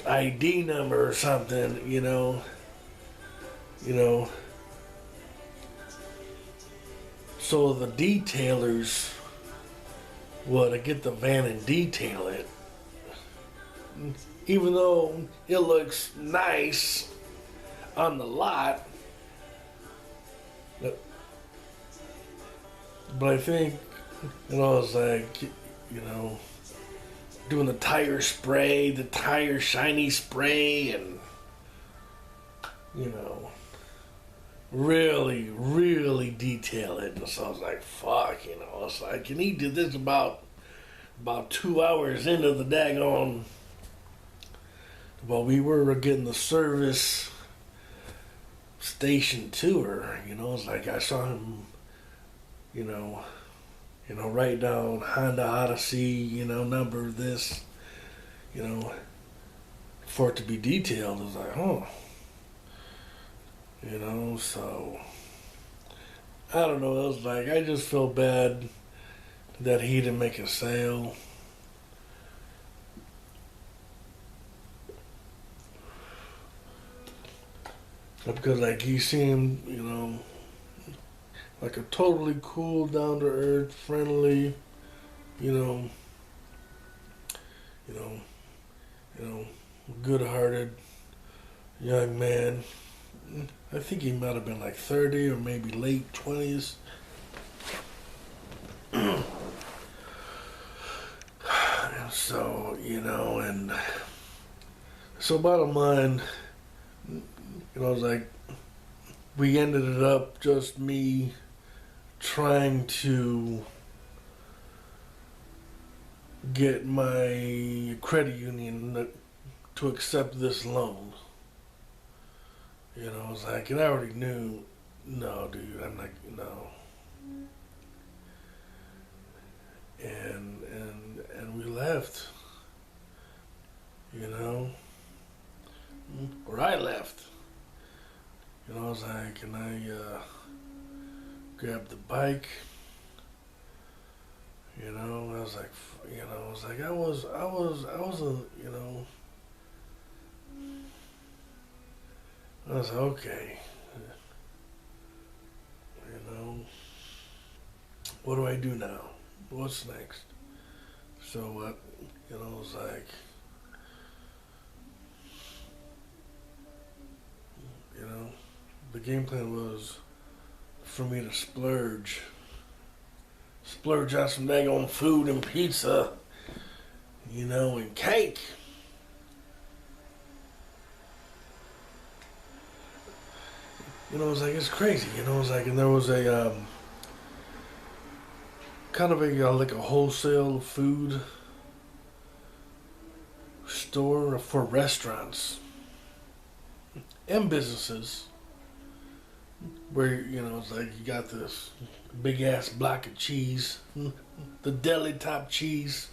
ID number or something, you know. So the detailers would get the van and detail it, even though it looks nice on the lot. But I think, it's like, doing the tire spray, the tire shiny spray, and, really, really detail it. And so I was like, fuck, it's like, and he did this about 2 hours into the daggone, while we were getting the service station tour, it's like I saw him, write down Honda Odyssey, number this, for it to be detailed. I was like, oh. So I don't know. It was like I just feel bad that he didn't make a sale. Because like he seemed, like a totally cool, down to earth, friendly, you know, you know, good hearted young man. I think he might have been like 30 or maybe late 20s. And so, and so bottom line, it was like we ended it up just me trying to get my credit union to accept this loan. I was like, and I already knew, no, dude, I'm like, no. And we left, or I left. I was like, and I grabbed the bike. I was like, I was I was like, okay, what do I do now? What's next? So, I was like, the game plan was for me to splurge on some daggone food and pizza, and cake. It was like, it's crazy, it was like, and there was a, kind of like a wholesale food store for restaurants and businesses where, it's like you got this big ass block of cheese, the deli top cheese.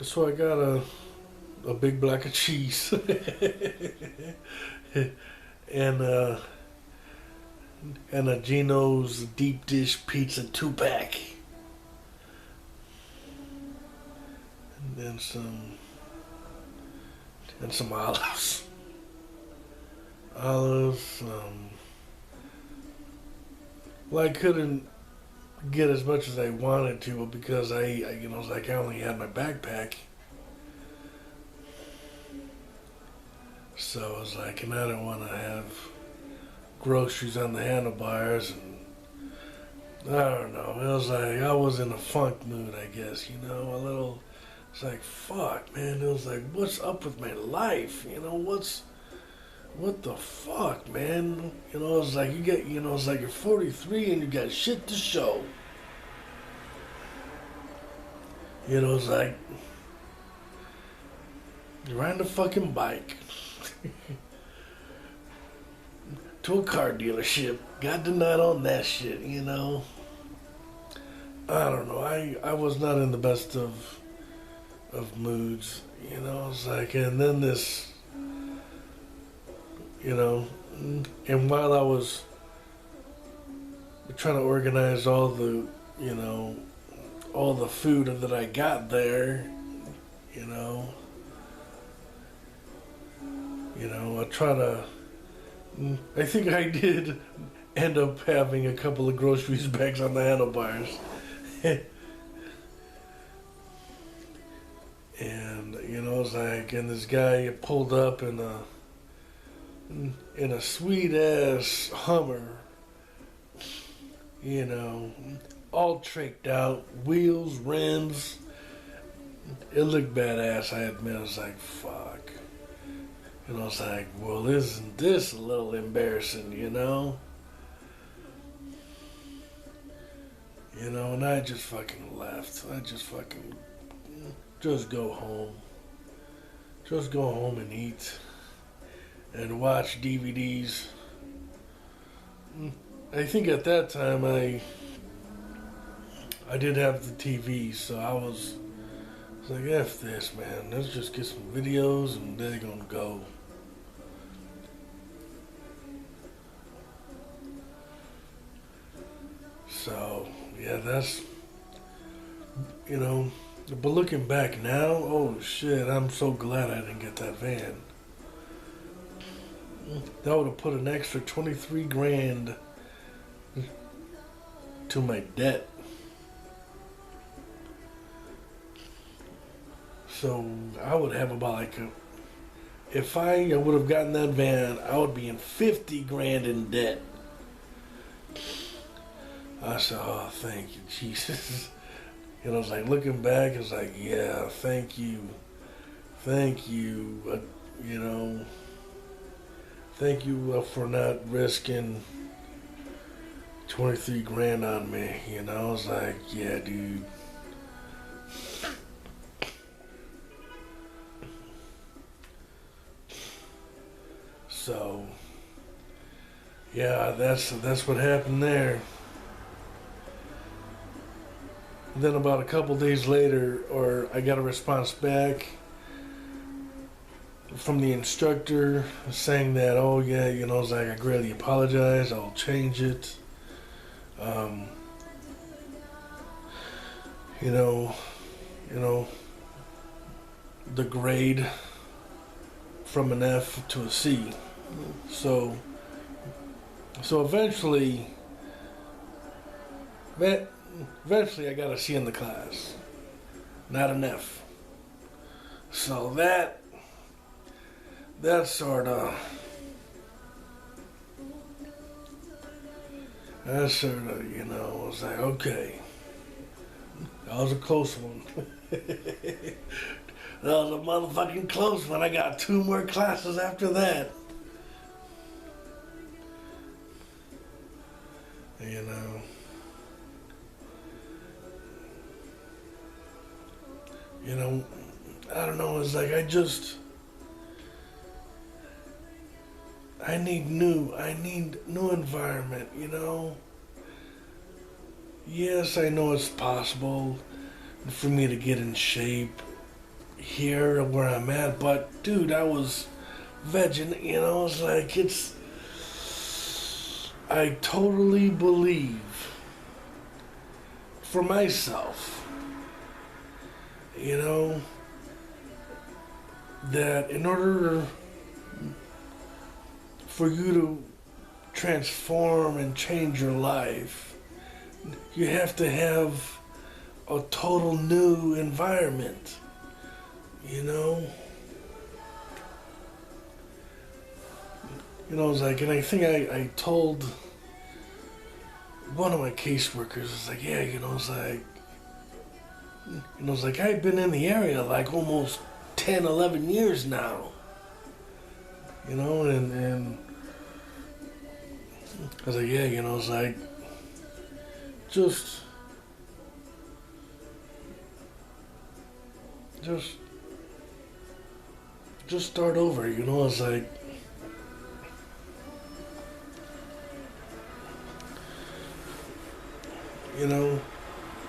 So I got a big block of cheese. And a Geno's deep dish pizza 2-pack. And then some olives. Well, I couldn't get as much as I wanted to because I was like, I only had my backpack. So I was like, and I don't want to have groceries on the handlebars, and I don't know. It was like I was in a funk mood, I guess. A little. It's like, fuck, man. It was like, what's up with my life? What the fuck, man? It's like you get, it's like you're 43 and you got shit to show. It's like you're riding a fucking bike to a car dealership, got the nut on that shit, I don't know. I was not in the best of moods, It's like, and then this, and while I was trying to organize all the, all the food that I got there, I try to. I think I did end up having a couple of groceries bags on the handlebars. And it's like, and this guy pulled up in a sweet ass Hummer, all tricked out, wheels, rims. It looked badass, I admit. I was like, fuck. And I was like, well, isn't this a little embarrassing, And I just fucking left. I just go home. Just go home and eat. And watch DVDs. I think at that time I did have the TV, so I was like, F this, man. Let's just get some videos and they're gonna go. So, yeah, that's, but looking back now, oh shit, I'm so glad I didn't get that van. That would have put an extra 23 grand to my debt. So I would have about if I would have gotten that van, I would be in 50 grand in debt. I said, oh, thank you, Jesus. I was like, looking back, it's like, yeah, thank you. Thank you, thank you for not risking 23 grand on me. I was like, yeah, dude. So, yeah, that's what happened there. Then about a couple days later, I got a response back from the instructor saying that, oh yeah, I was like, I greatly apologize, I'll change it. The grade from an F to a C. So eventually I got a C in the class, not an F. So that sort of, was like, okay, that was a close one. That was a motherfucking close one. I got 2 more classes after that. I don't know, it's like I need new environment, Yes, I know it's possible for me to get in shape here where I'm at, but dude, I was vegging, it's like I totally believe for myself, that in order for you to transform and change your life, you have to have a total new environment, It's like, and I think I told one of my caseworkers, it's like, yeah, it's like I've been in the area like almost 10, 11 years now. And I was like, yeah, it's like, just start over, it's like,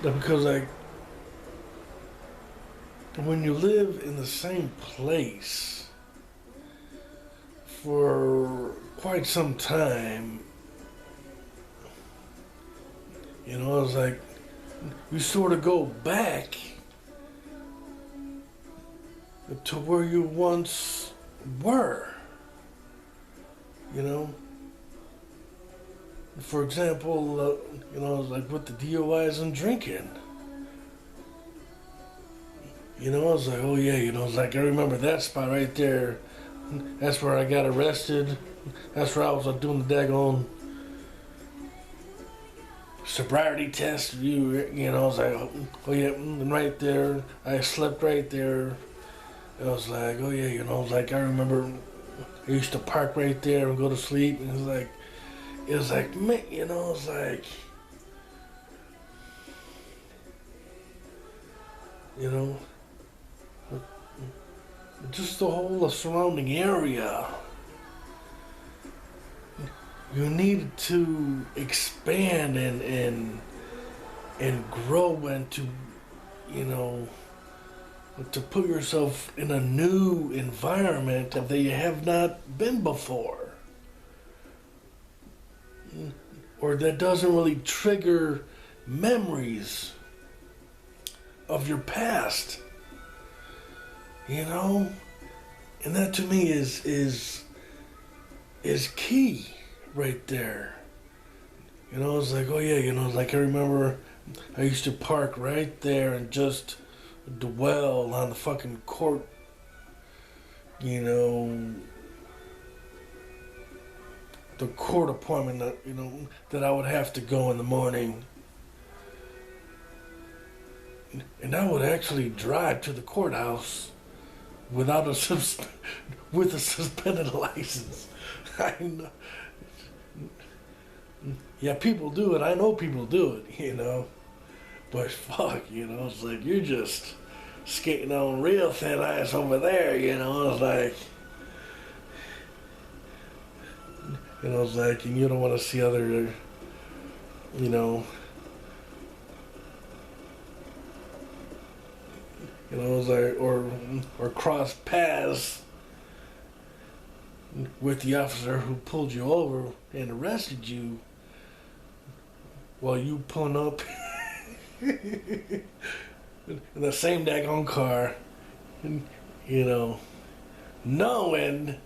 because when you live in the same place for quite some time, it's like you sort of go back to where you once were. You know, for example, like with the DUIs and drinking. I was like, oh yeah, it's like I remember that spot right there. That's where I got arrested. That's where I was doing the daggone sobriety test. I was like, oh yeah, and right there, I slept right there. I was like, oh yeah, I was like, I remember I used to park right there and go to sleep, and it was like, man, it was like, just the whole surrounding area. You need to expand and grow and to put yourself in a new environment that you have not been before, or that doesn't really trigger memories of your past. And that to me is key right there. It's like, oh yeah, like I remember I used to park right there and just dwell on the fucking court, the court appointment that I would have to go in the morning. And I would actually drive to the courthouse without with a suspended license. I know. Yeah, people do it. I know people do it, But fuck, it's like you're just skating on real thin ice over there, It's like, it's like, and you don't want to see other, it's like, or cross paths with the officer who pulled you over and arrested you while you pulling up in the same daggone car, knowing,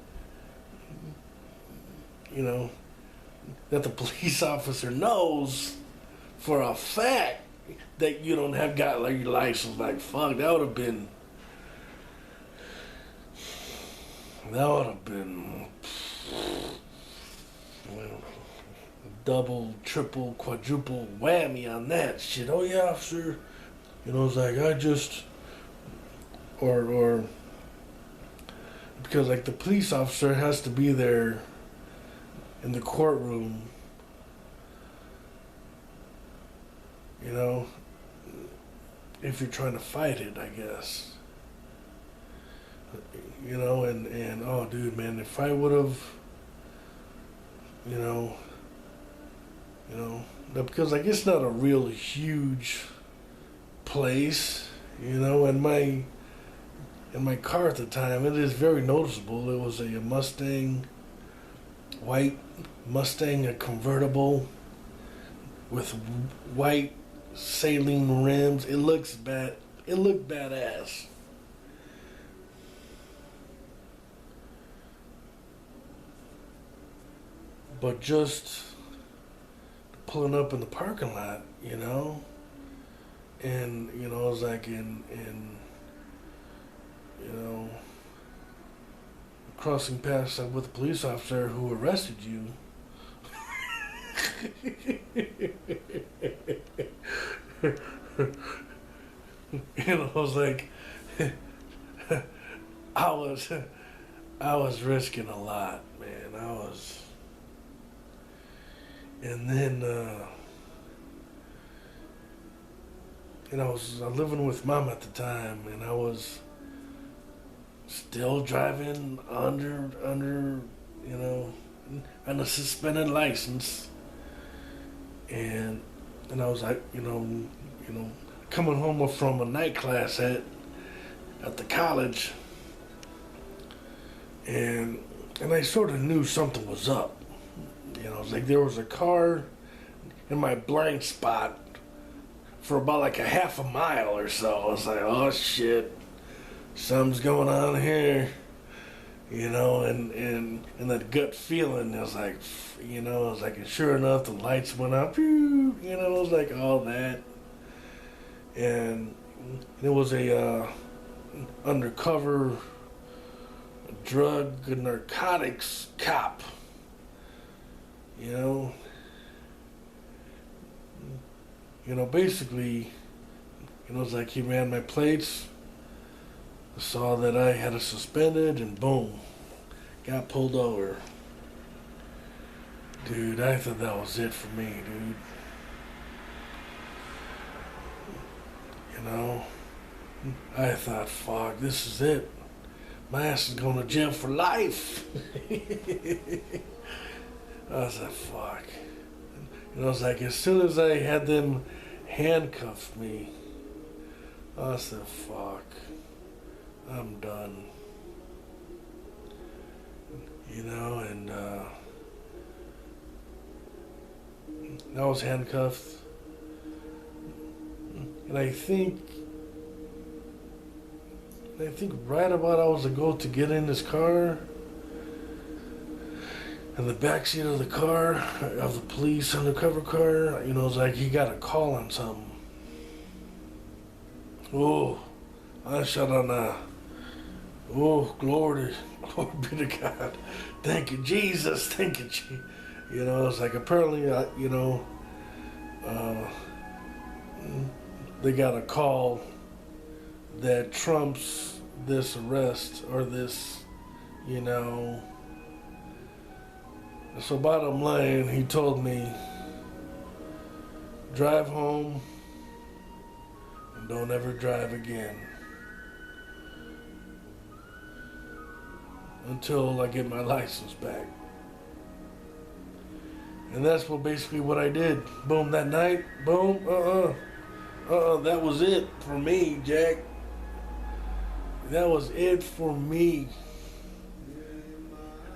that the police officer knows for a fact that you don't have got like your license. Like, fuck, that would have been double, triple, quadruple whammy on that shit. Oh yeah, officer. It's like I just or because like the police officer has to be there in the courtroom, if you're trying to fight it, I guess. And oh dude, man, if I would have, because like it's not a real huge place, and my car at the time, it is very noticeable. It was a white Mustang, a convertible with white saline rims. It looked badass. But just pulling up in the parking lot, and it was like in crossing paths with a police officer who arrested you. I was like, I was risking a lot, man. And then, I was living with Mom at the time, and I was still driving under, on a suspended license, and I was like, coming home from a night class at the college, and I sort of knew something was up. It was like there was a car in my blind spot for about like a half a mile or so. I was like, oh shit, something's going on here. and that gut feeling, it was like, it was like, and sure enough, the lights went up, it was like all that, and it was a undercover drug and narcotics cop, basically, it was like he ran my plates, saw that I had a suspended, and boom, got pulled over. Dude, I thought that was it for me, dude. I thought, fuck, this is it. My ass is going to jail for life. I was like, fuck. I was like, as soon as I had them handcuff me, I said, fuck, I'm done. And I was handcuffed. And I think right about I was to go to get in this car, in the backseat of the car, of the police undercover car, it was like he got a call on something. Oh, I shut on glory be to God. Thank you, Jesus. Thank you, Jesus. It's like apparently, they got a call that trumps this arrest or this, So bottom line, he told me, drive home and don't ever drive again until I get my license back. And that's basically what I did. Boom, that night, boom, that was it for me, Jack. That was it for me.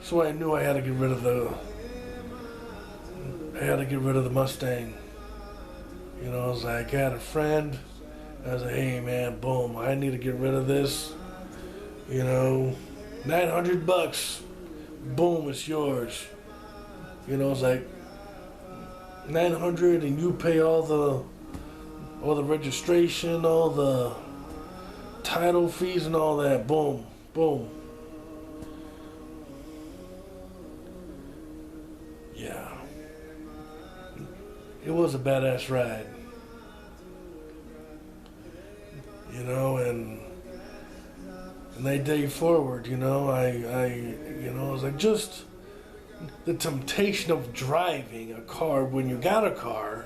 So I knew I had to get rid of the Mustang. I was like, I had a friend. I was like, hey man, boom, I need to get rid of this. $900. Boom, it's yours. It's like $900 and you pay all the registration, all the title fees and all that. Boom, boom. Yeah. It was a badass ride. And that day forward, I was like, just the temptation of driving a car when you got a car,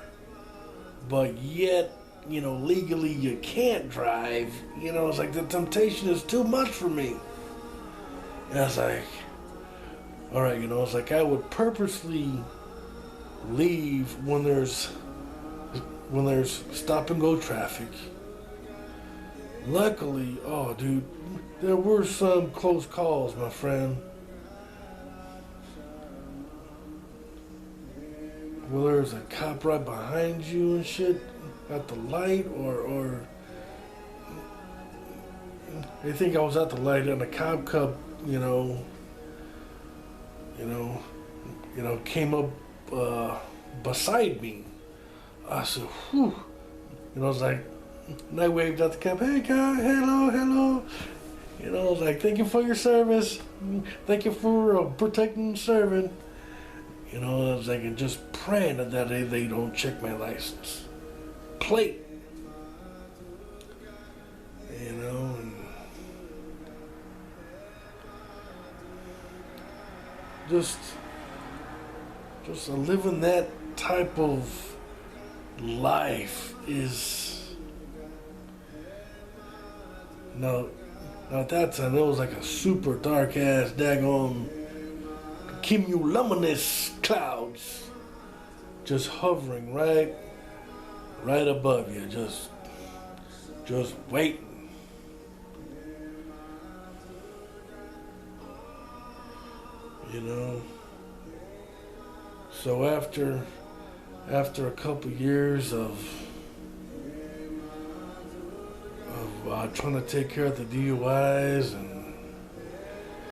but yet, legally you can't drive, it's like the temptation is too much for me. And I was like, all right, it's like I would purposely leave when there's stop and go traffic. Luckily, oh dude, there were some close calls, my friend. Well, there's a cop right behind you and shit at the light, or I think I was at the light and a cop came up beside me. I said, whew. I was like, and I waved at the cop, hey guy, hello. I was like, thank you for your service. Thank you for protecting and serving. I was like, and just praying that they don't check my license plate. And just living that type of life is now at that time it was like a super dark ass daggone cumulonimbus clouds just hovering right above you, just waiting. So after a couple years of trying to take care of the DUIs and